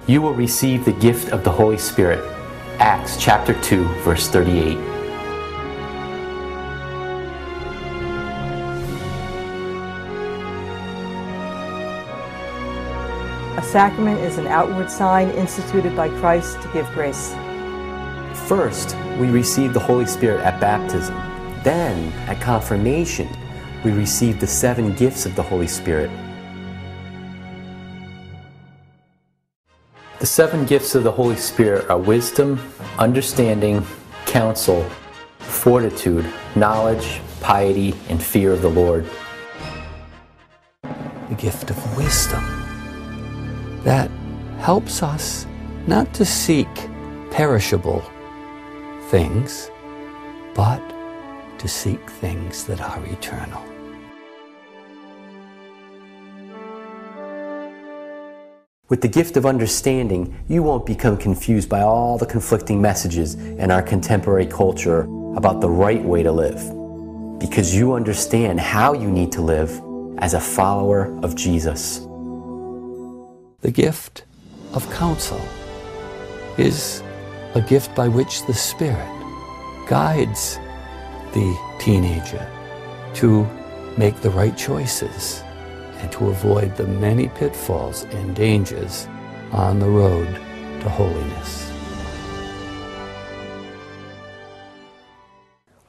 You will receive the gift of the Holy Spirit. Acts chapter 2, verse 38. A sacrament is an outward sign instituted by Christ to give grace. First, we receive the Holy Spirit at baptism. Then, at confirmation, we receive the 7 gifts of the Holy Spirit. The 7 gifts of the Holy Spirit are wisdom, understanding, counsel, fortitude, knowledge, piety, and fear of the Lord. The gift of wisdom that helps us not to seek perishable things, but to seek things that are eternal. With the gift of understanding, you won't become confused by all the conflicting messages in our contemporary culture about the right way to live, because you understand how you need to live as a follower of Jesus. The gift of counsel is a gift by which the Spirit guides the teenager to make the right choices and to avoid the many pitfalls and dangers on the road to holiness.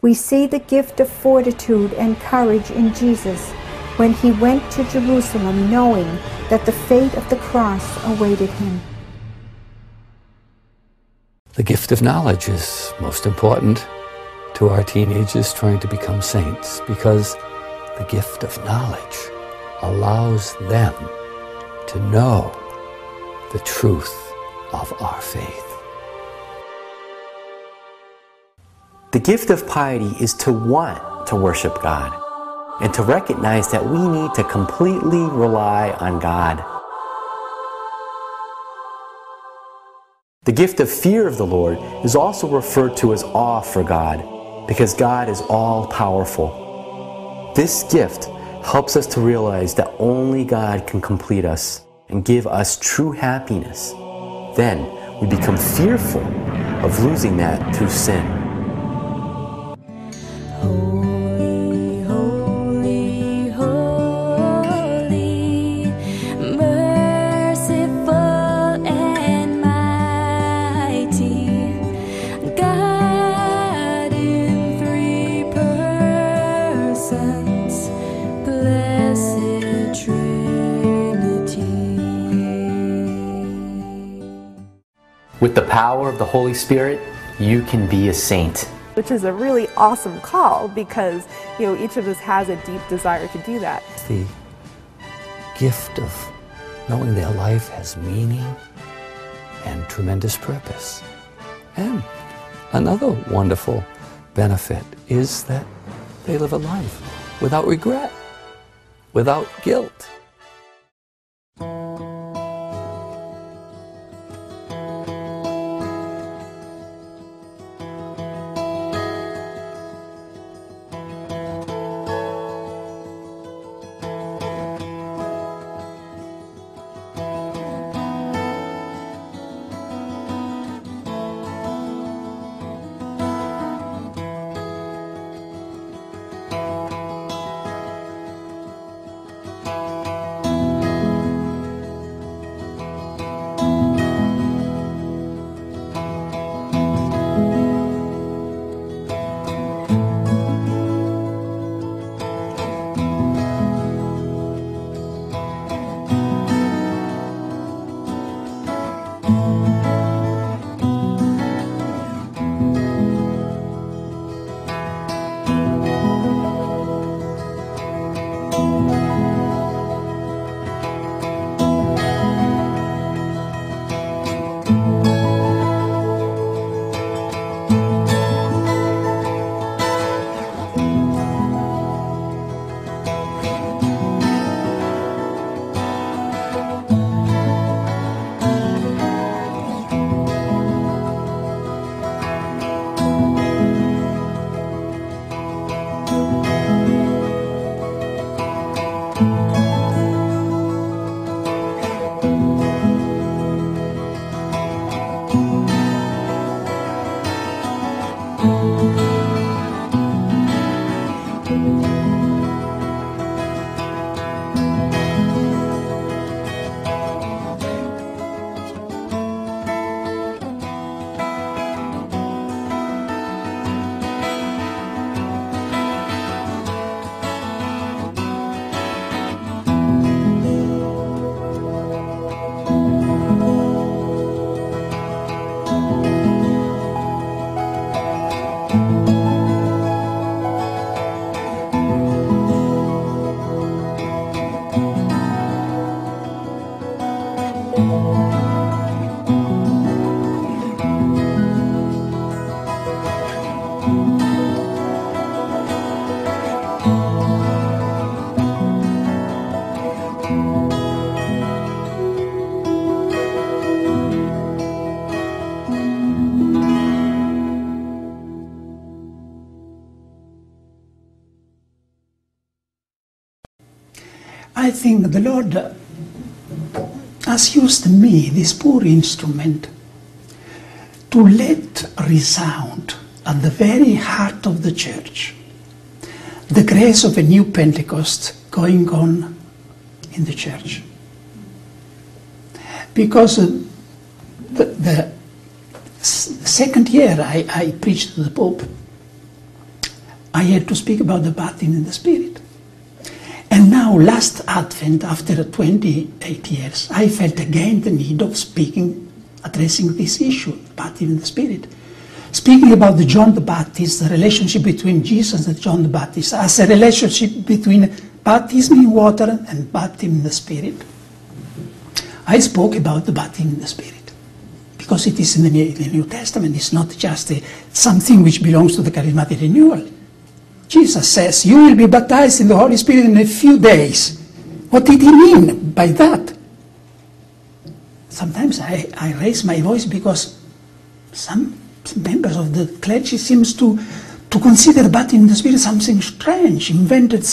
We see the gift of fortitude and courage in Jesus when he went to Jerusalem knowing that the fate of the cross awaited him. The gift of knowledge is most important to our teenagers trying to become saints, because the gift of knowledge allows them to know the truth of our faith. The gift of piety is to want to worship God and to recognize that we need to completely rely on God. The gift of fear of the Lord is also referred to as awe for God, because God is all-powerful. This gift helps us to realize that only God can complete us and give us true happiness. Then we become fearful of losing that through sin. Holy, holy, holy, merciful and mighty, God in 3 persons, blessed Trinity. With the power of the Holy Spirit, you can be a saint. Which is a really awesome call, because each of us has a deep desire to do that. It's the gift of knowing their life has meaning and tremendous purpose. And another wonderful benefit is that they live a life without regret, without guilt. I think the Lord has used me, this poor instrument, to let resound at the very heart of the church the grace of a new Pentecost going on in the church. Because the second year I preached to the Pope, I had to speak about the baptism in the Spirit. And now, last Advent, after 28 years, I felt again the need of addressing this issue, baptism in the Spirit. Speaking about the John the Baptist, the relationship between Jesus and John the Baptist, as a relationship between baptism in water and baptism in the Spirit. I spoke about the baptism in the Spirit, because it is in the New Testament. It's not just something which belongs to the charismatic renewal. Jesus says, you will be baptized in the Holy Spirit in a few days. What did he mean by that? Sometimes I raise my voice because some members of the clergy seems to consider baptism in the Spirit something strange, invented,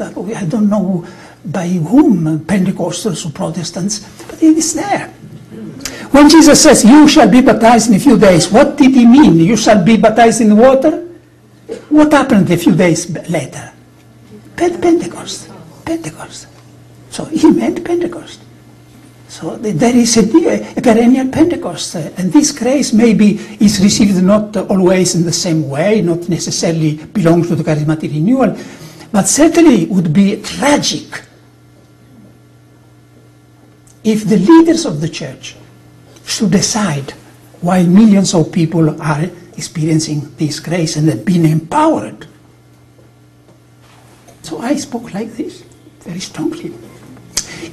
I don't know by whom, Pentecostals or Protestants, but it is there. When Jesus says, you shall be baptized in a few days, what did he mean? You shall be baptized in water? What happened a few days later? Pentecost. Pentecost. So he meant Pentecost. So there is a perennial Pentecost. And this grace maybe is received not always in the same way, not necessarily belongs to the charismatic renewal, but certainly would be tragic if the leaders of the church should decide, while millions of people are experiencing this grace and have been empowered. So I spoke like this, very strongly.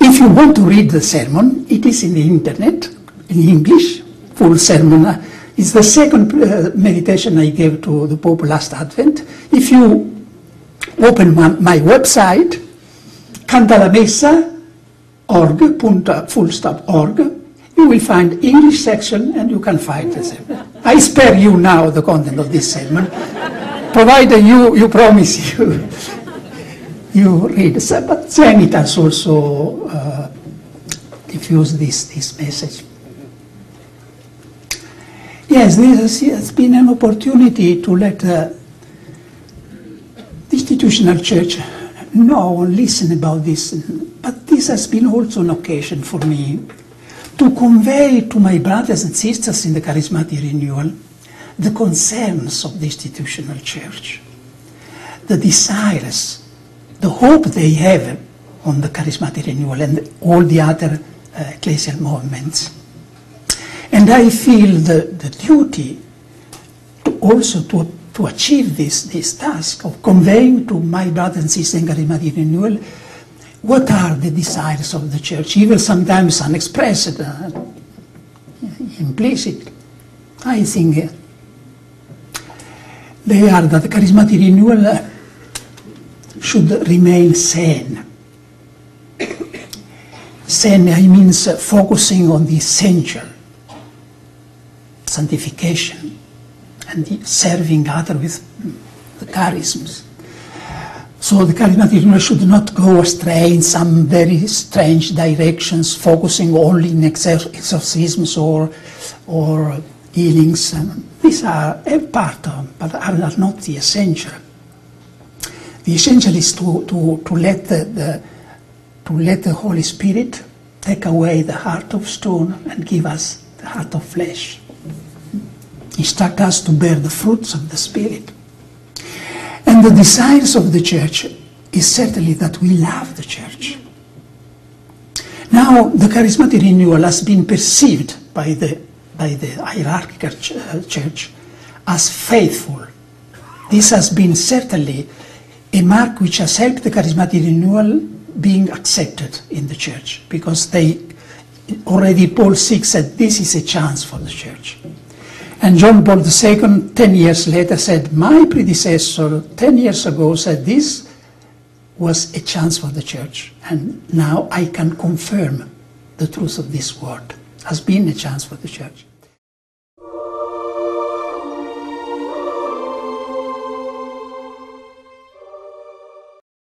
If you want to read the sermon, it is in the internet, in English, full sermon. It's the second meditation I gave to the Pope last Advent. If you open my website, cantalamessa.org, you will find English section and you can find the sermon. I spare you now the content of this sermon, provided you promise you read. But Zenit has also diffused this message. Yes, this has been an opportunity to let the institutional church know and listen about this. But this has been also an occasion for me to convey to my brothers and sisters in the charismatic renewal the concerns of the institutional church, the desires, the hope they have on the charismatic renewal and all the other ecclesial movements. And I feel the duty to achieve this task of conveying to my brothers and sisters in charismatic renewal what are the desires of the church, even sometimes unexpressed, implicit. I think they are that the charismatic renewal should remain sane. Sane, I mean focusing on the essential, sanctification, and serving others with the charisms. So the charismatic renewal should not go astray in some very strange directions, focusing only in exorcisms or healings. These are a part of, but are not the essential. The essential is to let the Holy Spirit take away the heart of stone and give us the heart of flesh. Instruct us to bear the fruits of the Spirit. And the desires of the church is certainly that we love the church. Now, the charismatic renewal has been perceived by the hierarchical church as faithful. This has been certainly a mark which has helped the charismatic renewal being accepted in the church, because already Paul VI said this is a chance for the church. And John Paul II, 10 years later, said, my predecessor 10 years ago said this was a chance for the church. And now I can confirm the truth of this word. Has been a chance for the church.